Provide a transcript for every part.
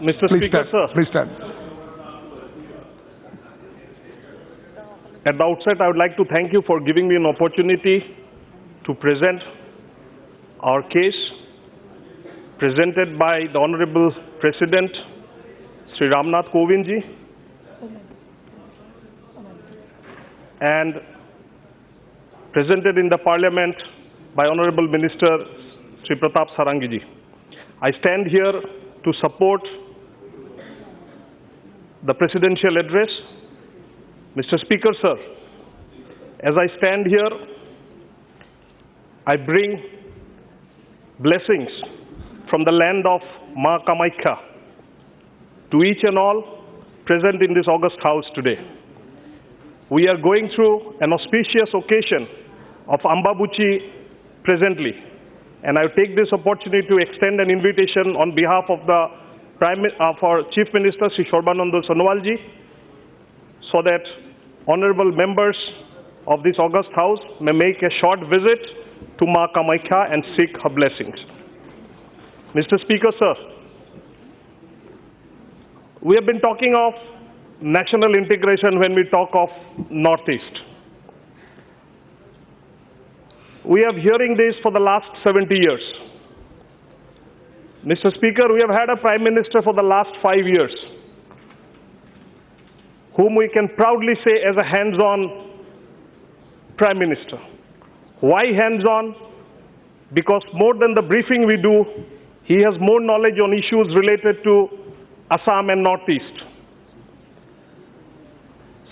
Mr. Please Speaker, stand. sir, Please stand. at the outset, I would like to thank you for giving me an opportunity to present our case presented by the Honorable President, Sri Ramnath Kovindji, and presented in the Parliament by Honorable Minister Sri Pratap Sarangiji. I stand here to support the presidential address. Mr. Speaker, sir, as I stand here, I bring blessings from the land of Ma Kamaikya to each and all present in this august house today. We are going through an auspicious occasion of Ambabuchi presently, and I take this opportunity to extend an invitation on behalf of the our Chief Minister Sri Shorbananda Sonowalji, so that honorable members of this august house may make a short visit to Ma Kamaikya and seek her blessings. Mr. Speaker, sir, we have been talking of national integration when we talk of Northeast. We are hearing this for the last 70 years. Mr. Speaker, we have had a Prime Minister for the last 5 years, whom we can proudly say as a hands-on Prime Minister. Why hands-on? Because more than the briefing we do, he has more knowledge on issues related to Assam and Northeast.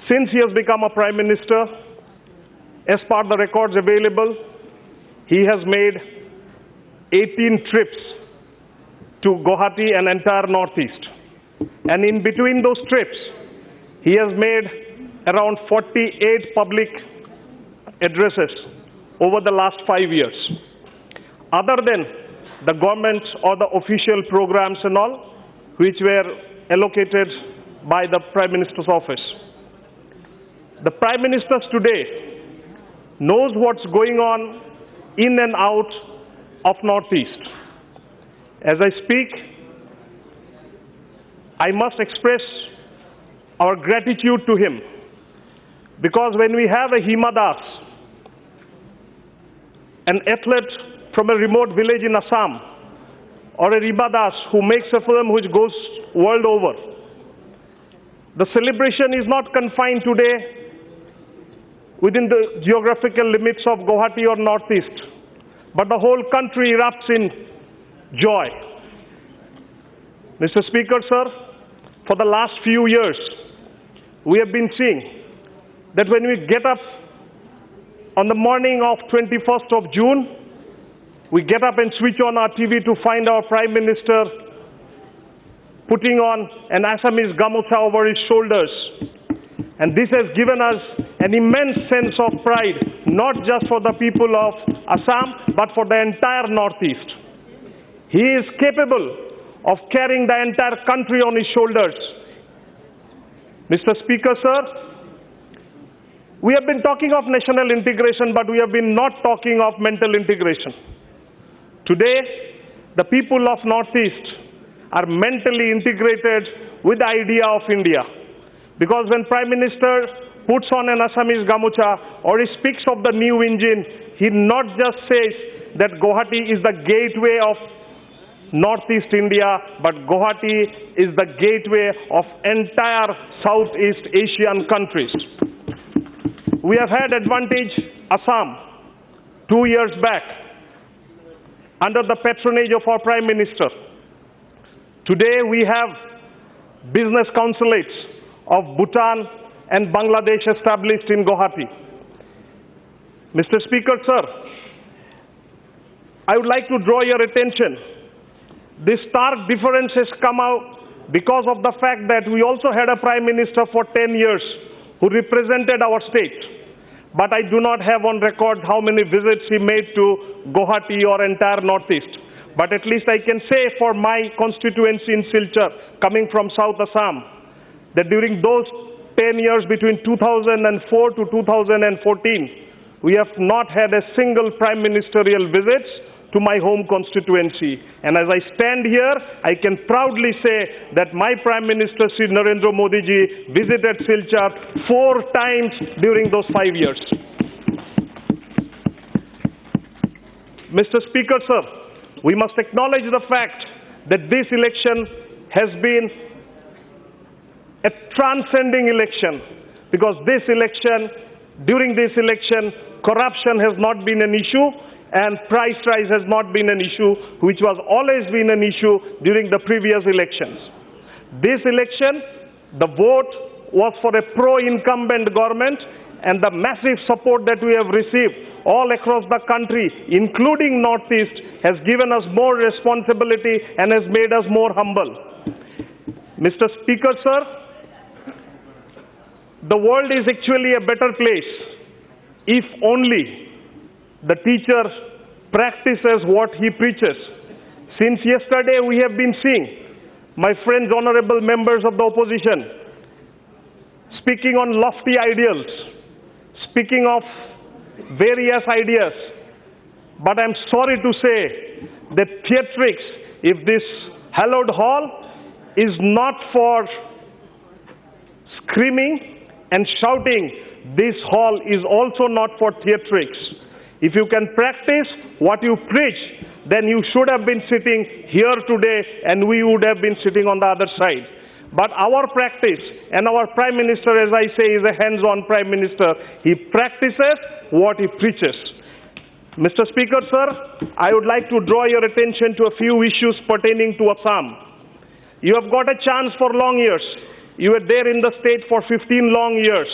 Since he has become a Prime Minister, as per the records available, he has made 18 trips to Guwahati and entire Northeast. And in between those trips, he has made around 48 public addresses over the last 5 years. Other than the government or the official programs and all, which were allocated by the Prime Minister's office. The Prime Minister today knows what's going on in and out of Northeast. As I speak, I must express our gratitude to him, because when we have a Hima Das, an athlete from a remote village in Assam, or a Riba Das who makes a film which goes world over, the celebration is not confined today within the geographical limits of Guwahati or Northeast, but the whole country erupts in joy. Mr. Speaker, sir, for the last few years, we have been seeing that when we get up on the morning of 21st of June, we get up and switch on our TV to find our Prime Minister putting on an Assamese gamucha over his shoulders. And this has given us an immense sense of pride, not just for the people of Assam, but for the entire Northeast. He is capable of carrying the entire country on his shoulders. Mr. Speaker, sir, we have been talking of national integration, but we have been not talking of mental integration. Today, the people of Northeast are mentally integrated with the idea of India. Because when Prime Minister puts on an Assamese gamucha or he speaks of the new engine, he not just says that Guwahati is the gateway of Northeast India, but Guwahati is the gateway of entire Southeast Asian countries. We have had advantage Assam 2 years back under the patronage of our Prime Minister. Today we have business consulates of Bhutan and Bangladesh established in Guwahati. Mr. Speaker, sir, I would like to draw your attention. This stark difference has come out because of the fact that we also had a Prime Minister for 10 years who represented our state. But I do not have on record how many visits he made to Guwahati or entire Northeast. But at least I can say for my constituency in Silchar, coming from South Assam, that during those 10 years between 2004 to 2014, we have not had a single prime ministerial visit to my home constituency. And as I stand here, I can proudly say that my Prime Minister, Sri Narendra Modi ji, visited Silchar 4 times during those 5 years. Mr. Speaker, sir, we must acknowledge the fact that this election has been a transcending election, because during this election, corruption has not been an issue and price rise has not been an issue, which was always been an issue during the previous elections. This election, the vote was for a pro-incumbent government, and the massive support that we have received all across the country, including Northeast, has given us more responsibility and has made us more humble. Mr. Speaker, sir, the world is actually a better place if only the teacher practices what he preaches. Since yesterday, we have been seeing my friends, honorable members of the opposition, speaking on lofty ideals, speaking of various ideas. But I'm sorry to say that theatrics, if this hallowed hall is not for screaming and shouting, this hall is also not for theatrics. If you can practice what you preach, then you should have been sitting here today and we would have been sitting on the other side. But our practice, and our Prime Minister, as I say, is a hands-on Prime Minister. He practices what he preaches. Mr. Speaker, sir, I would like to draw your attention to a few issues pertaining to Assam. You have got a chance for long years. You were there in the state for 15 long years,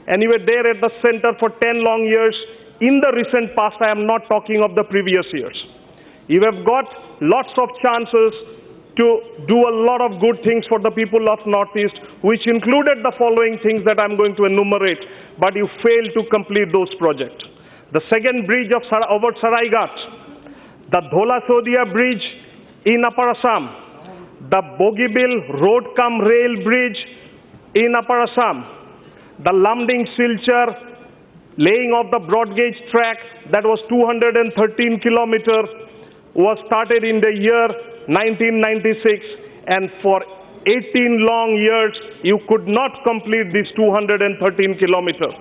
and you were there at the center for 10 long years. In the recent past, I am not talking of the previous years. You have got lots of chances to do a lot of good things for the people of Northeast, which included the following things that I'm going to enumerate, but you failed to complete those projects. The second bridge over Saraigat, the Dhola Sodia bridge in Upper Assam, the Bogibil road-cum-rail bridge in Upper Assam, the Lamding-Silchar laying of the broad gauge track that was 213 kilometers was started in the year 1996, and for 18 long years you could not complete this 213 kilometers.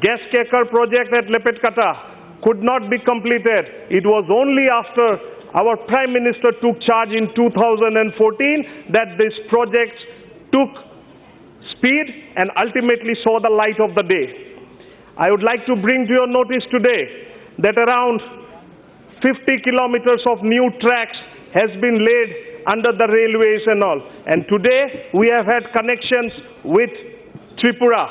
Gas Kekar project at Lepetkata could not be completed. It was only after our Prime Minister took charge in 2014 that this project took speed and ultimately saw the light of the day. I would like to bring to your notice today that around 50 kilometers of new tracks has been laid under the railways and all. And today we have had connections with Tripura.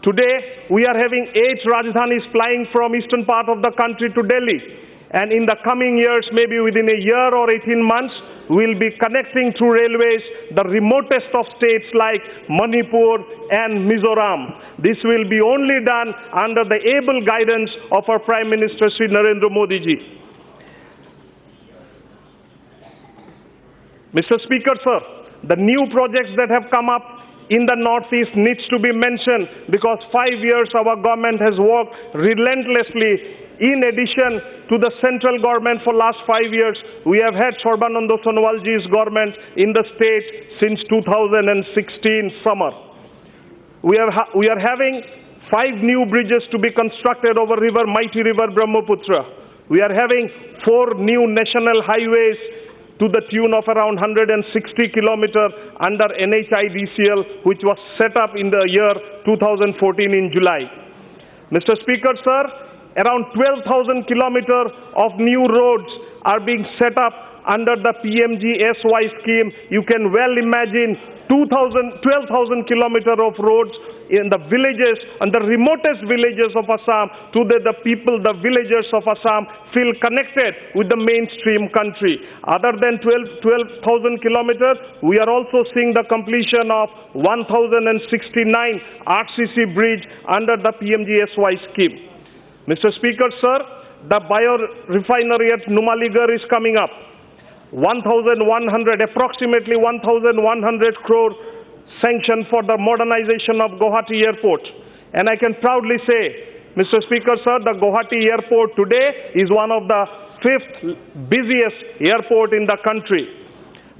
Today we are having 8 Rajdhanis flying from eastern part of the country to Delhi. And in the coming years, maybe within a year or 18 months, we'll be connecting through railways the remotest of states like Manipur and Mizoram. This will be only done under the able guidance of our Prime Minister, Sri Narendra Modi ji. Mr. Speaker, sir, the new projects that have come up in the Northeast needs to be mentioned, because 5 years our government has worked relentlessly. In addition to the central government for last 5 years, we have had Sarbananda Sonowalji's government in the state since 2016 summer. We are having 5 new bridges to be constructed over mighty river Brahmaputra. We are having 4 new national highways to the tune of around 160 kilometers under NHIDCL, which was set up in the year 2014 in July. Mr. Speaker, sir, around 12,000 kilometers of new roads are being set up under the PMGSY scheme. You can well imagine 12,000 kilometers of roads in the villages, and the remotest villages of Assam, so that the people, the villagers of Assam feel connected with the mainstream country. Other than 12,000 kilometers, we are also seeing the completion of 1,069 RCC bridge under the PMGSY scheme. Mr. Speaker, sir, the biorefinery at Numaligarh is coming up. Approximately 1,100 crore sanction for the modernization of Guwahati Airport. And I can proudly say, Mr. Speaker, sir, the Guwahati Airport today is one of the 5th busiest airport in the country.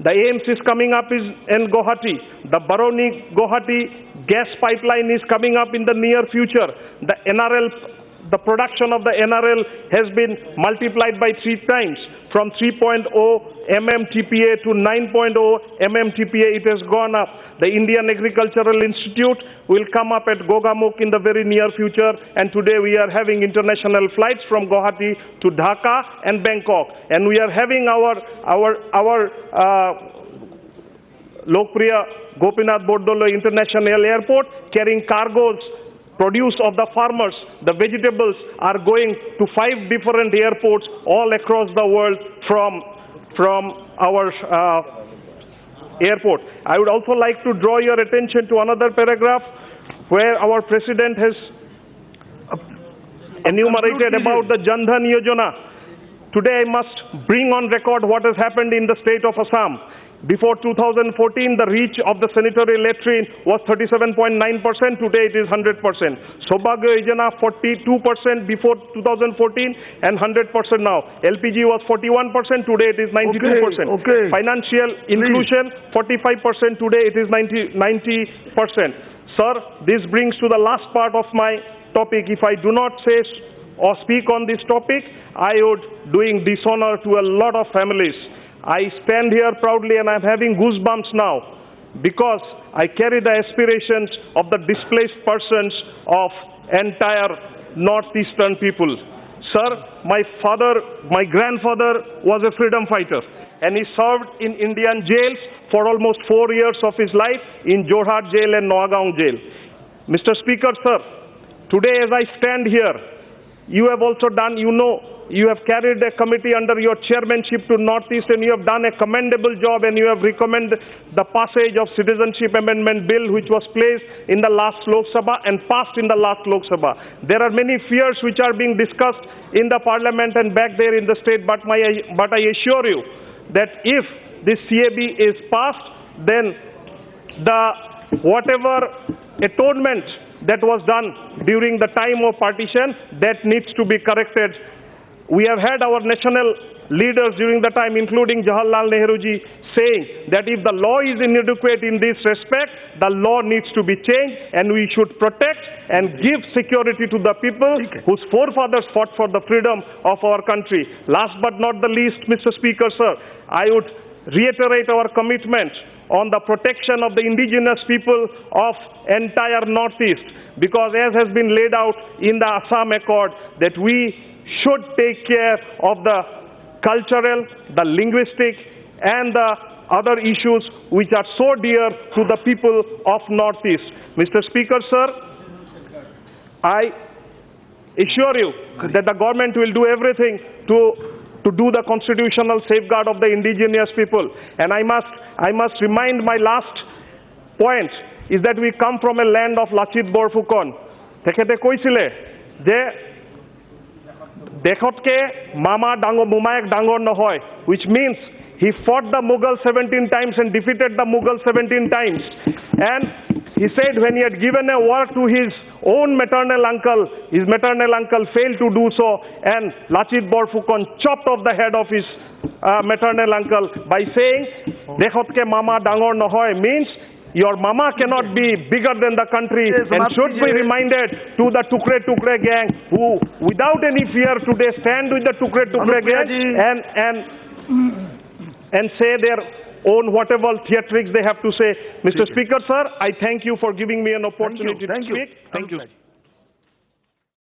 The AIMS is coming up in Guwahati. The Barauni-Guwahati gas pipeline is coming up in the near future. The NRL, the production of the NRL has been multiplied by 3 times. From 3.0 MMTPA to 9.0 MMTPA, it has gone up. The Indian Agricultural Institute will come up at Gogamukh in the very near future, and today we are having international flights from Guwahati to Dhaka and Bangkok, and we are having our Lokpriya Gopinath Bordolo International Airport carrying cargoes, produce of the farmers. The vegetables are going to 5 different airports all across the world from our airport. I would also like to draw your attention to another paragraph where our president has enumerated about the Jan Dhan Yojana. Today I must bring on record what has happened in the state of Assam. Before 2014, the reach of the sanitary latrine was 37.9%. Today it is 100%. Saubhagya Yojana 42% before 2014 and 100% now. LPG was 41%. Today it is 92%. Okay. Financial inclusion 45%. Today it is 90%. Sir, this brings to the last part of my topic. If I do not say or speak on this topic, I would doing dishonor to a lot of families. I stand here proudly and I'm having goosebumps now because I carry the aspirations of the displaced persons of entire northeastern people. Sir, my grandfather was a freedom fighter and he served in Indian jails for almost 4 years of his life in Jorhat jail and Noagaon jail. Mr. Speaker, sir, today as I stand here, you have also done, you have carried a committee under your chairmanship to Northeast and you have done a commendable job and you have recommended the passage of Citizenship Amendment Bill which was placed in the last Lok Sabha and passed in the last Lok Sabha. There are many fears which are being discussed in the parliament and back there in the state, but I assure you that if this CAB is passed, then whatever atonement that was done during the time of partition, that needs to be corrected. We have had our national leaders during the time, including Jawaharlal Nehru ji, saying that if the law is inadequate in this respect, the law needs to be changed and we should protect and give security to the people whose forefathers fought for the freedom of our country. Last but not the least, Mr. Speaker, sir, I would reiterate our commitment on the protection of the indigenous people of entire Northeast, because as has been laid out in the Assam Accord, that we should take care of the cultural, the linguistic, and the other issues which are so dear to the people of Northeast. Mr. Speaker, sir, I assure you that the government will do everything to do the constitutional safeguard of the indigenous people. And I must remind my last point is that we come from a land of Lachit Borfukan. Tekhete koisile je dekhotke mama dangor mumayek dangor nohoy, which means he fought the Mughal 17 times and defeated the Mughal 17 times. And he said when he had given a war to his own maternal uncle, his maternal uncle failed to do so, and Lachit Borfukan chopped off the head of his maternal uncle by saying, Dekhotke mama dangor nohoy, means your mama cannot be bigger than the country, and should be reminded to the Tukre Tukre gang, who without any fear today stand with the Tukre Tukre gang and say their own whatever theatrics they have to say. Mr. Speaker, sir, I thank you for giving me an opportunity to speak. Thank you.